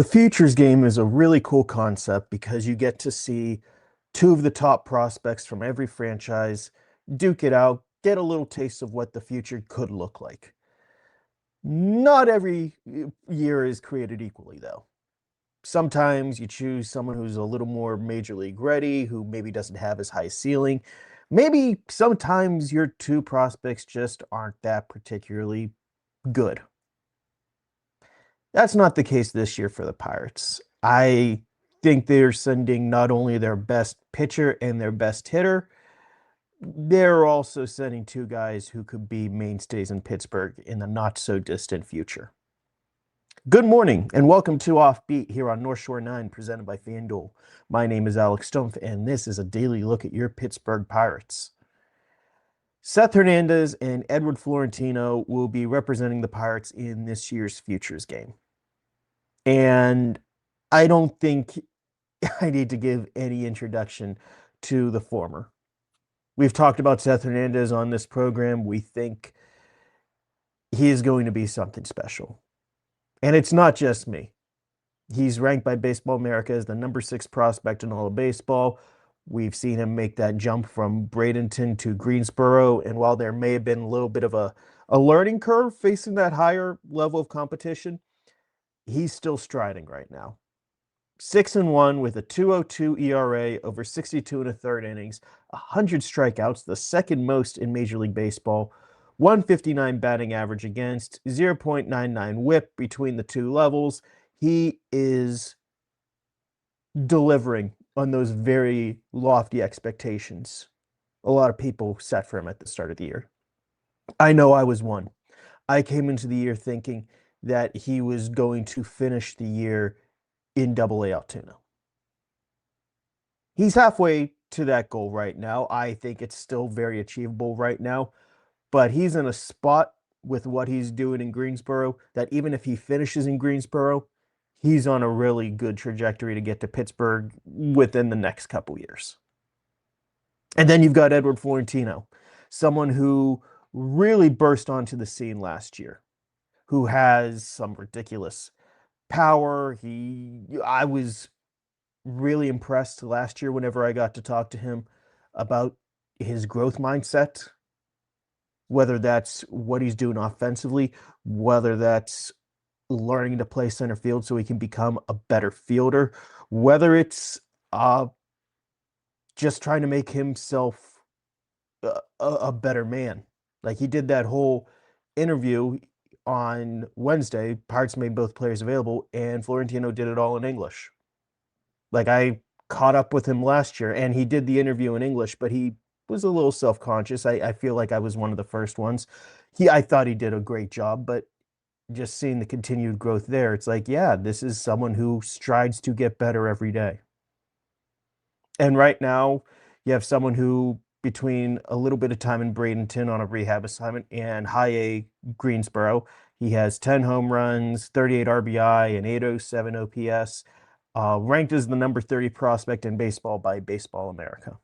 The futures game is a really cool concept because you get to see two of the top prospects from every franchise duke it out, get a little taste of what the future could look like. Not every year is created equally, though. Sometimes you choose someone who's a little more major league ready, who maybe doesn't have as high ceiling. Maybe sometimes your two prospects just aren't that particularly good. That's not the case this year for the Pirates. I think they're sending not only their best pitcher and their best hitter, they're also sending two guys who could be mainstays in Pittsburgh in the not so distant future. Good morning and welcome to OffBeat here on North Shore 9 presented by FanDuel. My name is Alex Stumpf and this is a daily look at your Pittsburgh Pirates. Seth Hernandez and Edward Florentino will be representing the Pirates in this year's futures game. And I don't think I need to give any introduction to the former. We've talked about Seth Hernandez on this program. We think he is going to be something special. And it's not just me. He's ranked by Baseball America as the number 6 prospect in all of baseball. We've seen him make that jump from Bradenton to Greensboro. And while there may have been a little bit of a learning curve facing that higher level of competition, he's still striding right now. 6-1 with a 2.02 ERA over 62 and a third innings, 100 strikeouts, the second most in Major League Baseball, 159 batting average against, 0.99 whip between the two levels. He is delivering on those very lofty expectations a lot of people set for him at the start of the year. I know I was one. I came into the year thinking that he was going to finish the year in Double-A Altoona. He's halfway to that goal right now. I think it's still very achievable right now, but he's in a spot with what he's doing in Greensboro that even if he finishes in Greensboro, he's on a really good trajectory to get to Pittsburgh within the next couple years. And then you've got Edward Florentino, someone who really burst onto the scene last year, who has some ridiculous power. I was really impressed last year whenever I got to talk to him about his growth mindset, whether that's what he's doing offensively, whether that's learning to play center field so he can become a better fielder, whether it's just trying to make himself a better man. Like he did that whole interview on Wednesday. Pirates made both players available, and Florentino did it all in English. Like I caught up with him last year, and he did the interview in English, but he was a little self-conscious. I feel like I was one of the first ones. I thought he did a great job, but just seeing the continued growth there, it's like, yeah, this is someone who strives to get better every day. And right now, you have someone who, between a little bit of time in Bradenton on a rehab assignment and high A Greensboro, he has 10 home runs, 38 RBI, and 807 OPS, ranked as the number 30 prospect in baseball by Baseball America.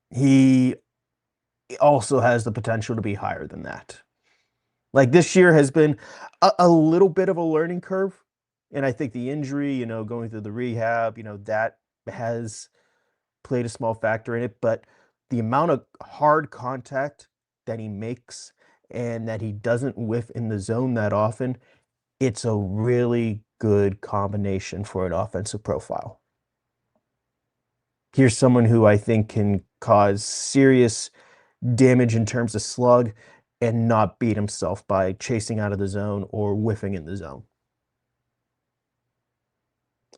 He also has the potential to be higher than that. Like this year has been a little bit of a learning curve. And I think the injury, going through the rehab, that has played a small factor in it. But the amount of hard contact that he makes and that he doesn't whiff in the zone that often, it's a really good combination for an offensive profile. Here's someone who I think can cause serious damage in terms of slug and not beat himself by chasing out of the zone or whiffing in the zone.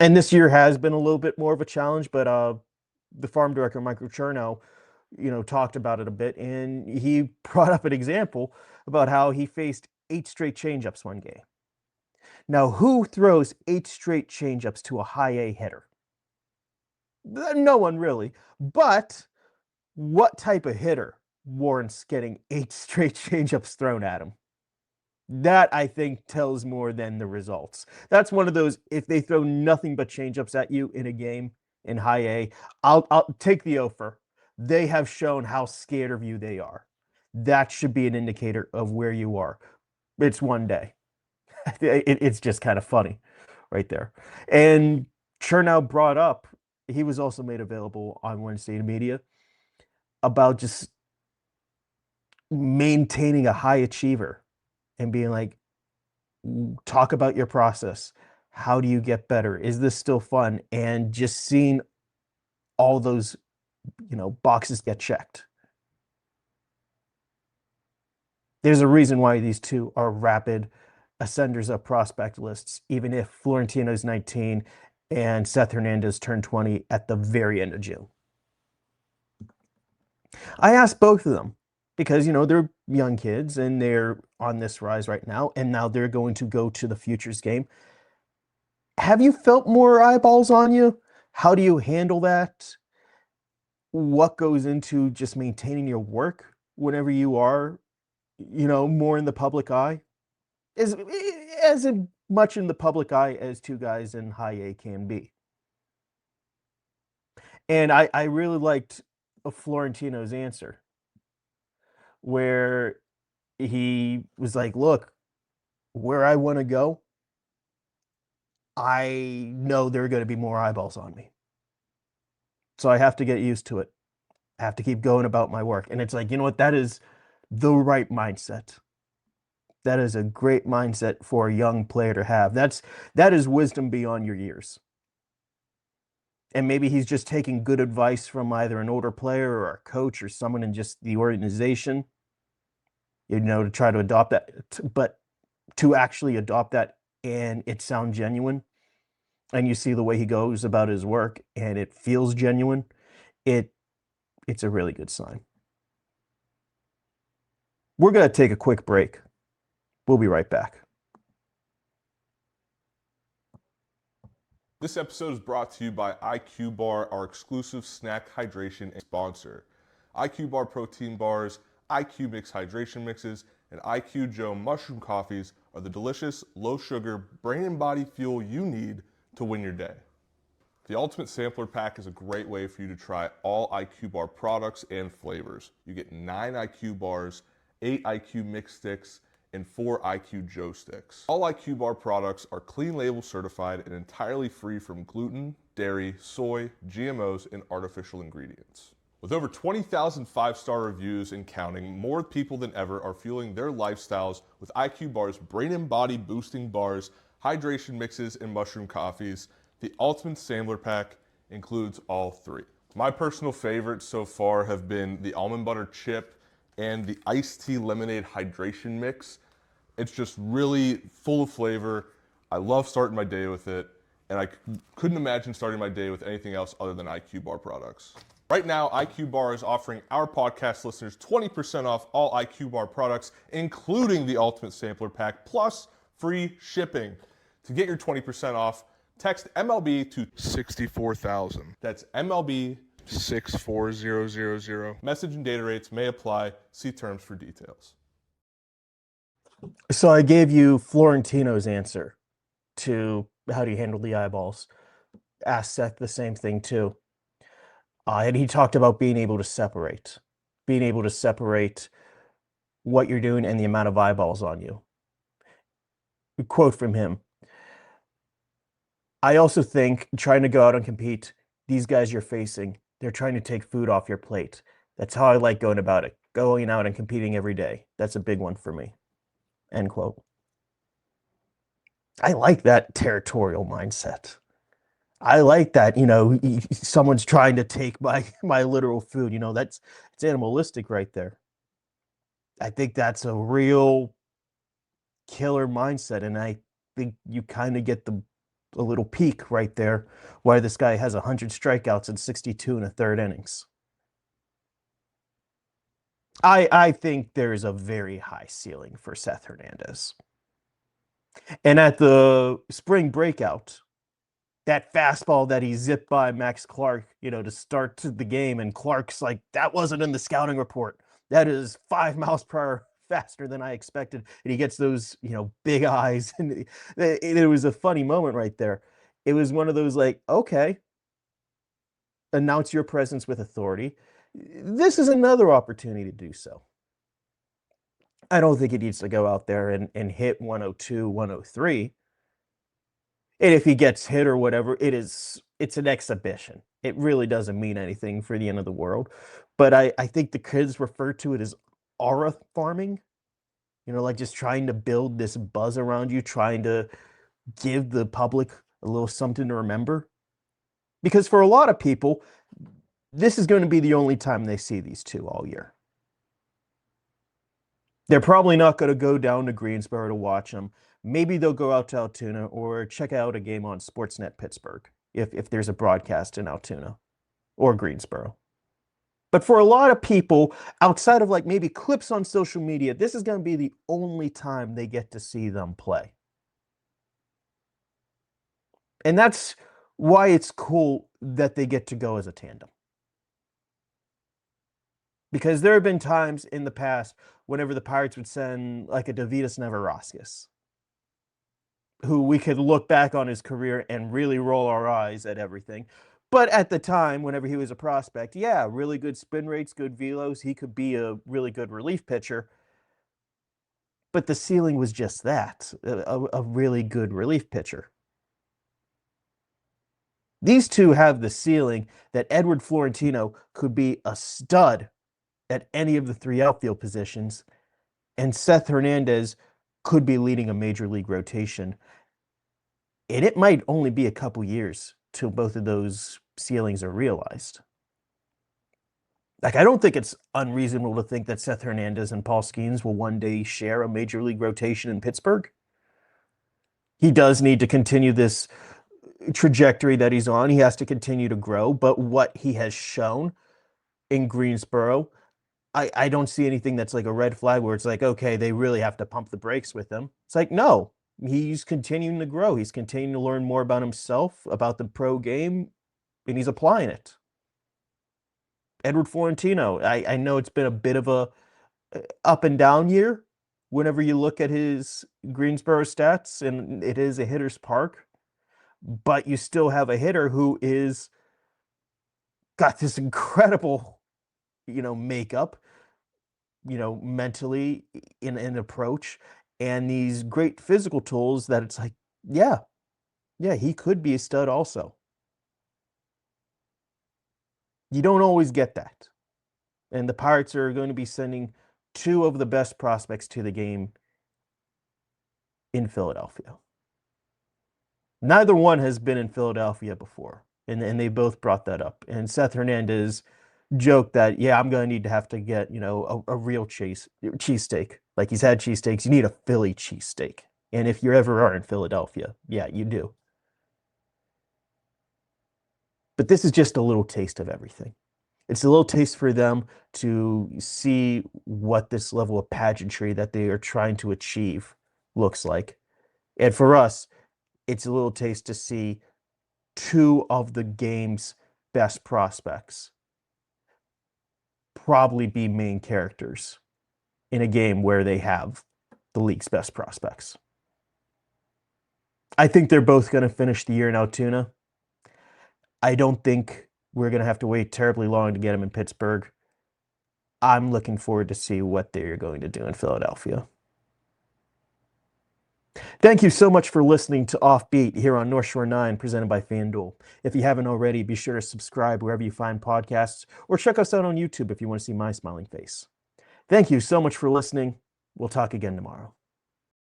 And this year has been a little bit more of a challenge, but the farm director, Michael Chernow, talked about it a bit, and he brought up an example about how he faced 8 straight changeups one game. Now, who throws 8 straight changeups to a high A hitter? No one really. But what type of hitter warrants getting 8 straight changeups thrown at him? That, I think, tells more than the results. That's one of those, if they throw nothing but changeups at you in a game in high A, I'll take the offer. They have shown how scared of you they are. That should be an indicator of where you are. It's one day. It's just kind of funny. right there. And Chernow brought up, he was also made available on Wednesday Media about just maintaining a high achiever and being like, talk about your process. How do you get better? Is this still fun? And just seeing all those, boxes get checked. There's a reason why these two are rapid ascenders of prospect lists, even if Florentino's 19 and Seth Hernandez turned 20 at the very end of June. I asked both of them because, they're young kids and they're on this rise right now, and now they're going to go to the Futures Game. Have you felt more eyeballs on you? How do you handle that? What goes into just maintaining your work whenever you are, more in the public eye? As much in the public eye as two guys in high A can be. And I really liked Florentino's answer, where he was like, look, where I want to go, I know there are going to be more eyeballs on me. So I have to get used to it. I have to keep going about my work. And it's like, you know what? That is the right mindset. That is a great mindset for a young player to have. That is wisdom beyond your years. And maybe he's just taking good advice from either an older player or a coach or someone in just the organization, to try to adopt that. But to actually adopt that and it sound genuine, and you see the way he goes about his work and it feels genuine, it's a really good sign. We're going to take a quick break. We'll be right back. This episode is brought to you by IQ Bar, our exclusive snack hydration sponsor. IQ Bar protein bars, IQ Mix hydration mixes, and IQ Joe mushroom coffees are the delicious, low-sugar, brain and body fuel you need to win your day. The Ultimate Sampler Pack is a great way for you to try all IQ Bar products and flavors. You get 9 IQ bars, 8 IQ Mix sticks, and 4 IQ Joe sticks. All IQ Bar products are clean label certified and entirely free from gluten, dairy, soy, GMOs, and artificial ingredients. With over 20,000 5-star reviews and counting, more people than ever are fueling their lifestyles with IQ Bar's brain and body boosting bars, hydration mixes, and mushroom coffees. The Ultimate Sampler Pack includes all 3. My personal favorites so far have been the almond butter chip and the iced tea lemonade hydration mix. It's just really full of flavor. I love starting my day with it, and I couldn't imagine starting my day with anything else other than IQ Bar products. Right now, IQ Bar is offering our podcast listeners 20% off all IQ Bar products, including the Ultimate Sampler Pack, plus free shipping. To get your 20% off, text MLB to 64,000. That's MLB 64000. Message and data rates may apply. See terms for details. So I gave you Florentino's answer to how do you handle the eyeballs. Asked Seth the same thing too. And he talked about being able to separate what you're doing and the amount of eyeballs on you. A quote from him. I also think trying to go out and compete, these guys you're facing, they're trying to take food off your plate. That's how I like going about it. Going out and competing every day. That's a big one for me. End quote. I like that territorial mindset. I like that, someone's trying to take my literal food. It's animalistic right there. I think that's a real killer mindset, and I think you kind of get a little peek right there why this guy has 100 strikeouts and 62 in the third innings. I think there is a very high ceiling for Seth Hernandez. And at the spring breakout, that fastball that he zipped by Max Clark, to start the game, and Clark's like, that wasn't in the scouting report. That is 5 miles per hour faster than I expected. And he gets those, big eyes. And it was a funny moment right there. It was one of those like, okay, announce your presence with authority. This is another opportunity to do so. I don't think he needs to go out there and hit 102, 103. And if he gets hit or whatever, it's an exhibition. It really doesn't mean anything for the end of the world. But I think the kids refer to it as aura farming, like just trying to build this buzz around you, trying to give the public a little something to remember. Because for a lot of people, this is going to be the only time they see these two all year. They're probably not going to go down to Greensboro to watch them. Maybe they'll go out to Altoona or check out a game on Sportsnet Pittsburgh if there's a broadcast in Altoona or Greensboro. But for a lot of people, outside of like maybe clips on social media, this is going to be the only time they get to see them play. And that's why it's cool that they get to go as a tandem. Because there have been times in the past whenever the Pirates would send like a Davidas Neverauskas, who we could look back on his career and really roll our eyes at everything. But at the time, whenever he was a prospect, yeah, really good spin rates, good velos. He could be a really good relief pitcher. But the ceiling was just that, a really good relief pitcher. These two have the ceiling that Edward Florentino could be a stud at any of the three outfield positions, and Seth Hernandez could be leading a major league rotation. And it might only be a couple years till both of those ceilings are realized. Like, I don't think it's unreasonable to think that Seth Hernandez and Paul Skenes will one day share a major league rotation in Pittsburgh. He does need to continue this trajectory that he's on. He has to continue to grow, but what he has shown in Greensboro, I don't see anything that's like a red flag where it's like, okay, they really have to pump the brakes with him. It's like, no, he's continuing to grow. He's continuing to learn more about himself, about the pro game, and he's applying it. Edward Florentino, I know it's been a bit of a up and down year whenever you look at his Greensboro stats, and it is a hitter's park, but you still have a hitter who is got this incredible, makeup, mentally in an approach, and these great physical tools that it's like, yeah, he could be a stud also. You don't always get that. And the Pirates are going to be sending two of the best prospects to the game in Philadelphia. Neither one has been in Philadelphia before, and they both brought that up. And Seth Hernandez joked that, yeah, I'm going to have to get, a real cheesesteak. Like, he's had cheesesteaks. You need a Philly cheesesteak. And if you ever are in Philadelphia, yeah, you do. But this is just a little taste of everything. It's a little taste for them to see what this level of pageantry that they are trying to achieve looks like. And for us, it's a little taste to see two of the game's best prospects probably be main characters in a game where they have the league's best prospects. I think they're both going to finish the year in Altoona. I don't think we're going to have to wait terribly long to get them in Pittsburgh. I'm looking forward to see what they're going to do in Philadelphia. Thank you so much for listening to Offbeat here on North Shore 9, presented by FanDuel. If you haven't already, be sure to subscribe wherever you find podcasts, or check us out on YouTube if you want to see my smiling face. Thank you so much for listening. We'll talk again tomorrow.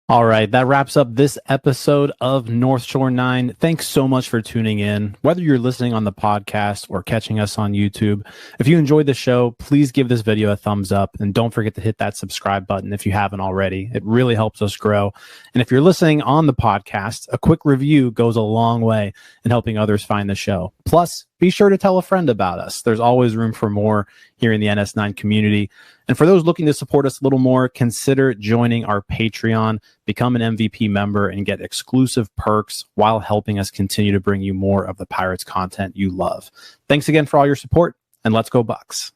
All right, that wraps up this episode of North Shore 9. Thanks so much for tuning in, whether you're listening on the podcast or catching us on YouTube. If you enjoyed the show, please give this video a thumbs up, and don't forget to hit that subscribe button if you haven't already. It really helps us grow. And if you're listening on the podcast, a quick review goes a long way in helping others find the show. Plus, be sure to tell a friend about us. There's always room for more here in the NS9 community. And for those looking to support us a little more, consider joining our Patreon, become an MVP member, and get exclusive perks while helping us continue to bring you more of the Pirates content you love. Thanks again for all your support, and let's go Bucs.